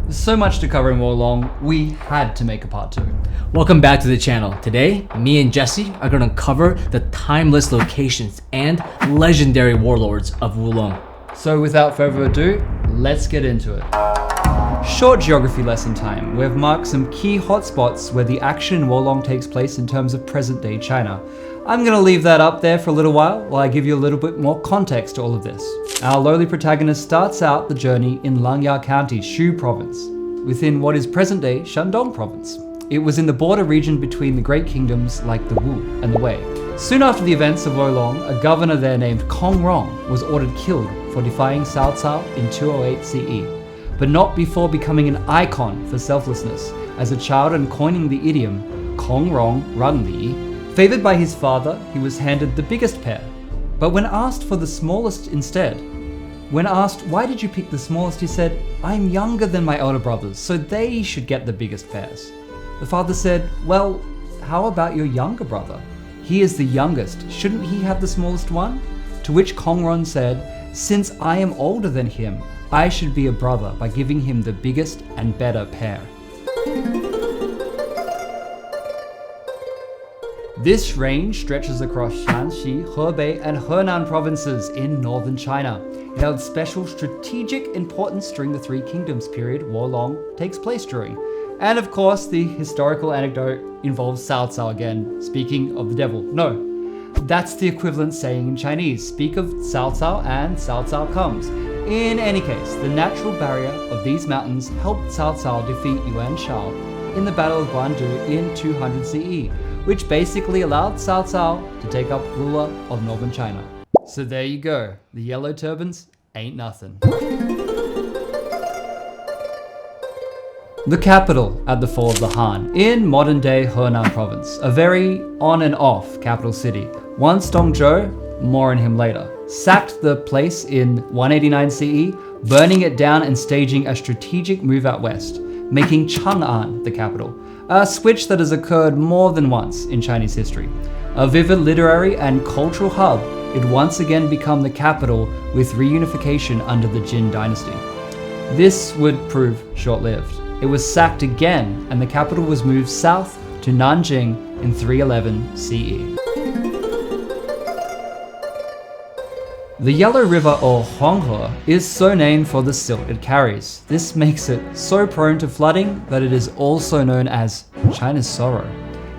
So much to cover in Luoyang, we had to make a part 2. Welcome back to the channel. Today, me and Jesse are going to cover the timeless locations and legendary warlords of Luoyang. So without further ado, let's get into it. Short geography lesson time. We've marked some key hotspots where the action in Luoyang takes place in terms of present-day China. I'm going to leave that up there for a little while I give you a little bit more context to all of this. Our lowly protagonist starts out the journey in Langya County, Shu Province, within what is present-day Shandong Province. It was in the border region between the great kingdoms like the Wu and the Wei. Soon after the events of Luoyang, a governor there named Kong Rong was ordered killed for defying Cao Cao in 208 CE, but not before becoming an icon for selflessness as a child and coining the idiom Kong Rong Run Li. Favored by his father, he was handed the biggest pear, but when asked for the smallest instead, when asked why did you pick the smallest, he said, "I'm younger than my older brothers, so they should get the biggest pears." The father said, "Well, how about your younger brother? He is the youngest, shouldn't he have the smallest one?" To which Kong Rong said, "Since I am older than him, I should be a brother by giving him the biggest and better pear." This range stretches across Shanxi, Hebei, and Henan provinces in northern China. It held special strategic importance during the Three Kingdoms period Luoyang takes place during. And of course, the historical anecdote involves Cao Cao again, speaking of the devil. No, that's the equivalent saying in Chinese, speak of Cao Cao and Cao Cao comes. In any case, the natural barrier of these mountains helped Cao Cao defeat Yuan Shao in the Battle of Guan Yu in 200 CE, which basically allowed Cao Cao to take up ruler of northern China. So there you go, the yellow turbans ain't nothing. The capital at the fall of the Han, in modern-day Henan province, a very on and off capital city. Once Zhou, more on him later, sacked the place in 189 CE, burning it down and staging a strategic move out west, making Chang'an the capital, a switch that has occurred more than once in Chinese history. A vivid literary and cultural hub, it once again become the capital with reunification under the Jin Dynasty. This would prove short-lived. It was sacked again and the capital was moved south to Nanjing in 311 CE. The Yellow River, or Huanghe, is so named for the silt it carries. This makes it so prone to flooding that it is also known as China's Sorrow.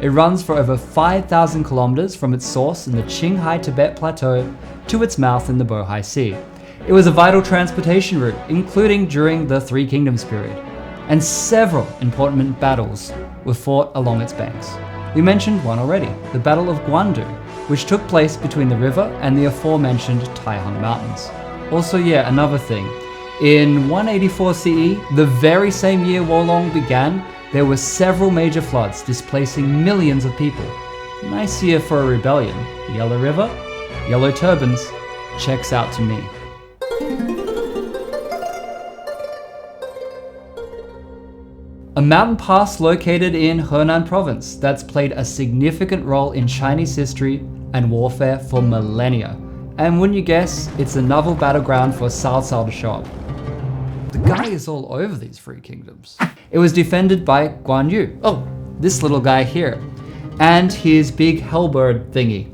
It runs for over 5,000 kilometers from its source in the Qinghai Tibet Plateau to its mouth in the Bohai Sea. It was a vital transportation route, including during the Three Kingdoms period, and several important battles were fought along its banks. We mentioned one already, the Battle of Guan Yu, which took place between the river and the aforementioned Taihang Mountains. Also, yeah, another thing. In 184 CE, the very same year Luoyang began, there were several major floods displacing millions of people. Nice year for a rebellion. Yellow River, yellow turbans, checks out to me. A mountain pass located in Henan province that's played a significant role in Chinese history and warfare for millennia. And wouldn't you guess, it's a novel battleground for Cao Cao to show up. The guy is all over these Three Kingdoms. It was defended by Guan Yu, oh, this little guy here, and his big hellbird thingy.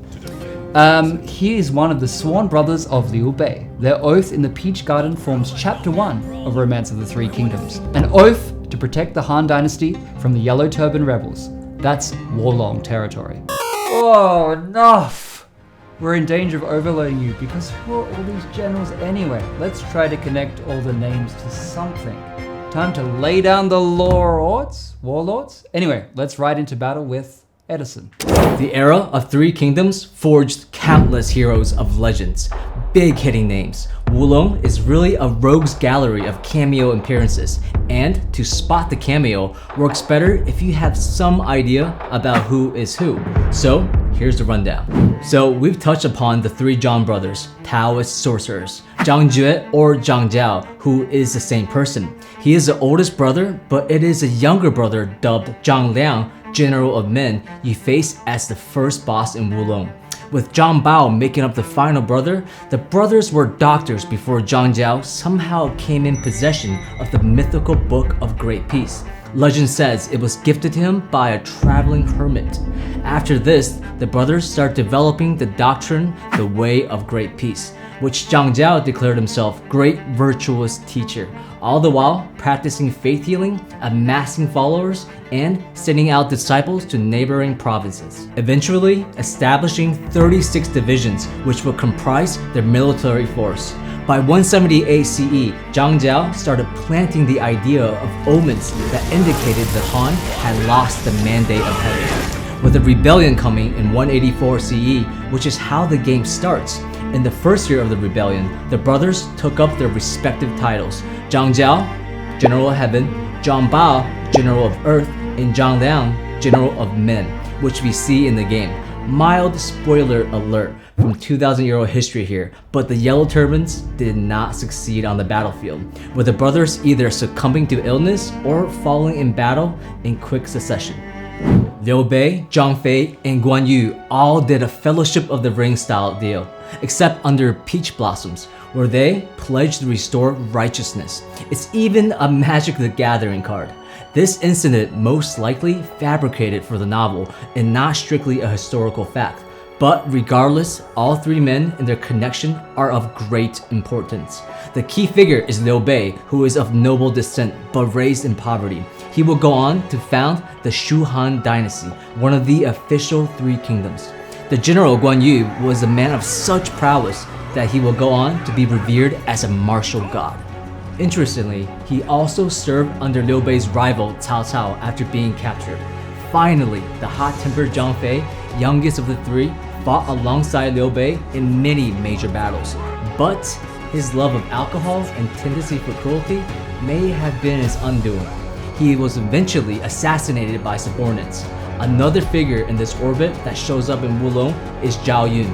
He is one of the sworn brothers of Liu Bei. Their oath in the Peach Garden forms chapter 1 of Romance of the Three Kingdoms, an oath to protect the Han Dynasty from the Yellow Turban rebels. That's Luoyang territory. Oh, enough! We're in danger of overloading you because who are all these generals anyway? Let's try to connect all the names to something. Time to lay down the warlords? Anyway, let's ride into battle with Edison. The era of Three Kingdoms forged countless heroes of legends, big hitting names. Luoyang is really a rogues gallery of cameo appearances, and to spot the cameo works better if you have some idea about who is who. So here's the rundown. So we've touched upon the three Zhang brothers, Taoist sorcerers, Zhang Jue or Zhang Zhao, who is the same person. He is the oldest brother, but it is a younger brother dubbed Zhang Liang, General of Men, you face as the first boss in Luoyang. With Zhang Bao making up the final brother, the brothers were doctors before Zhang Jiao somehow came in possession of the mythical Book of Great Peace. Legend says it was gifted to him by a traveling hermit. After this, the brothers start developing the doctrine, the Way of Great Peace, which Zhang Jiao declared himself great virtuous teacher, all the while practicing faith healing, amassing followers, and sending out disciples to neighboring provinces, eventually establishing 36 divisions which would comprise their military force. By 178 CE, Zhang Jiao started planting the idea of omens that indicated the Han had lost the mandate of heaven. With a rebellion coming in 184 CE, which is how the game starts, in the first year of the rebellion, the brothers took up their respective titles. Zhang Jiao, General of Heaven, Zhang Bao, General of Earth, and Zhang Liang, General of Men, which we see in the game. Mild spoiler alert from 2,000-year-old history here, but the Yellow Turbans did not succeed on the battlefield, with the brothers either succumbing to illness or falling in battle in quick succession. Liu Bei, Zhang Fei, and Guan Yu all did a Fellowship of the Ring style deal, except under Peach Blossoms, where they pledged to restore righteousness. It's even a Magic the Gathering card. This incident most likely fabricated for the novel and not strictly a historical fact. But regardless, all three men and their connection are of great importance. The key figure is Liu Bei, who is of noble descent but raised in poverty. He will go on to found the Shu Han Dynasty, one of the official three kingdoms. The general Guan Yu was a man of such prowess that he will go on to be revered as a martial god. Interestingly, he also served under Liu Bei's rival Cao Cao after being captured. Finally, the hot-tempered Zhang Fei, youngest of the three, fought alongside Liu Bei in many major battles. But his love of alcohol and tendency for cruelty may have been his undoing. He was eventually assassinated by subordinates. Another figure in this orbit that shows up in Wulong is Zhao Yun.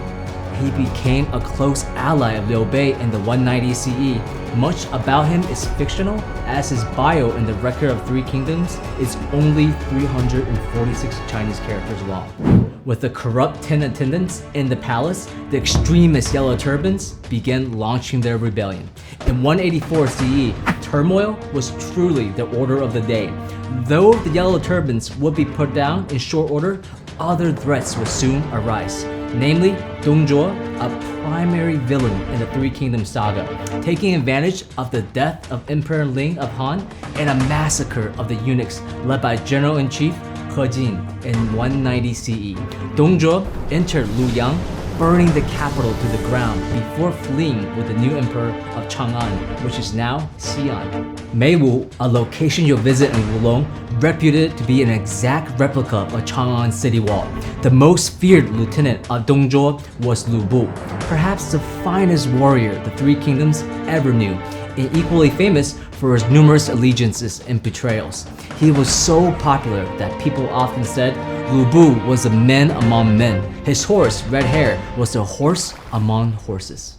He became a close ally of Liu Bei in the 190 CE. Much about him is fictional, as his bio in the Record of Three Kingdoms is only 346 Chinese characters long. With the corrupt 10 attendants in the palace, the extremist Yellow Turbans began launching their rebellion. In 184 CE, turmoil was truly the order of the day. Though the Yellow Turbans would be put down in short order, other threats would soon arise. Namely, Zhou, a primary villain in the Three Kingdoms saga, taking advantage of the death of Emperor Ling of Han and a massacre of the eunuchs led by General-in-Chief He Jin in 190 CE. Zhou entered Luoyang, burning the capital to the ground before fleeing with the new emperor of Chang'an, which is now Xi'an. Meiwu, a location you'll visit in Wulong, reputed to be an exact replica of Chang'an city wall. The most feared lieutenant of Zhou was Lu Bu, perhaps the finest warrior the Three Kingdoms ever knew, and equally famous for his numerous allegiances and betrayals. He was so popular that people often said Lu Bu was a man among men. His horse, Red Hair, was a horse among horses.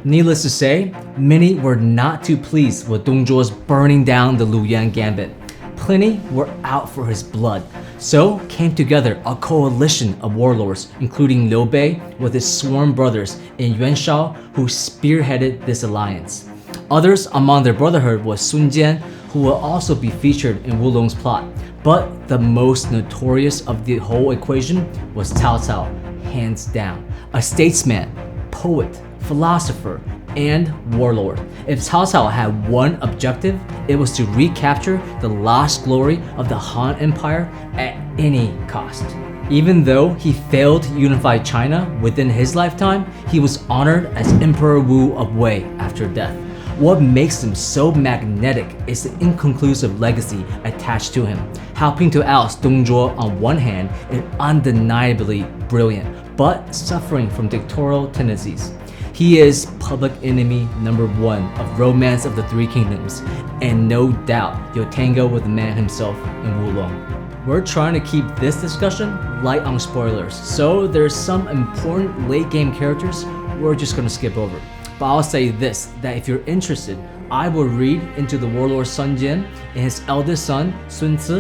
Needless to say, many were not too pleased with Dongzhuo's burning down the Luoyang gambit. Plenty were out for his blood. So came together a coalition of warlords, including Liu Bei with his sworn brothers and Yuan Shao, who spearheaded this alliance. Others among their brotherhood was Sun Jian, who will also be featured in Wulong's plot. But the most notorious of the whole equation was Cao Cao, hands down. A statesman, poet, philosopher, and warlord. If Cao Cao had one objective, it was to recapture the lost glory of the Han Empire at any cost. Even though he failed to unify China within his lifetime, he was honored as Emperor Wu of Wei after death. What makes him so magnetic is the inconclusive legacy attached to him. Helping to oust Dongzhuo on one hand is undeniably brilliant, but suffering from dictatorial tendencies. He is public enemy number one of Romance of the Three Kingdoms, and no doubt you'll tango with the man himself in Wulong. We're trying to keep this discussion light on spoilers, so there's some important late game characters we're just gonna skip over. But I'll say this, that if you're interested, I will read into the warlord Sun Jian and his eldest son Sun Ce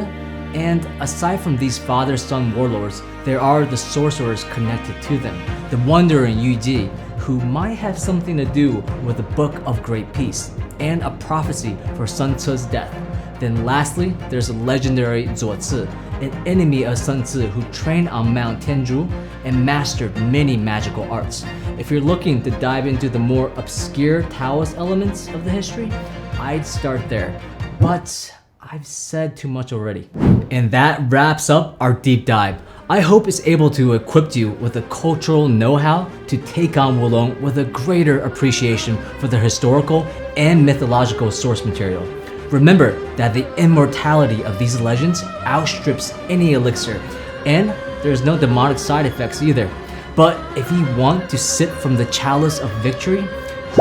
And aside from these father-son warlords, there are the sorcerers connected to them, the wandering Yu Ji, who might have something to do with the Book of Great Peace, and a prophecy for Sun Tzu's death. Then lastly, there's a legendary Zhuo Ci, an enemy of Sun Tzu who trained on Mount Tianzhu and mastered many magical arts. If you're looking to dive into the more obscure Taoist elements of the history, I'd start there. But I've said too much already. And that wraps up our deep dive. I hope it's able to equip you with the cultural know-how to take on Wulong with a greater appreciation for the historical and mythological source material. Remember that the immortality of these legends outstrips any elixir, and there's no demonic side effects either. But if you want to sip from the chalice of victory,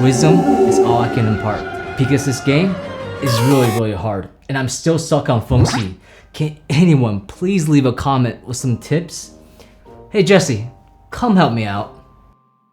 wisdom is all I can impart. Because this game is really hard, and I'm still stuck on Feng Xi. Can anyone please leave a comment with some tips? Hey Jesse, come help me out.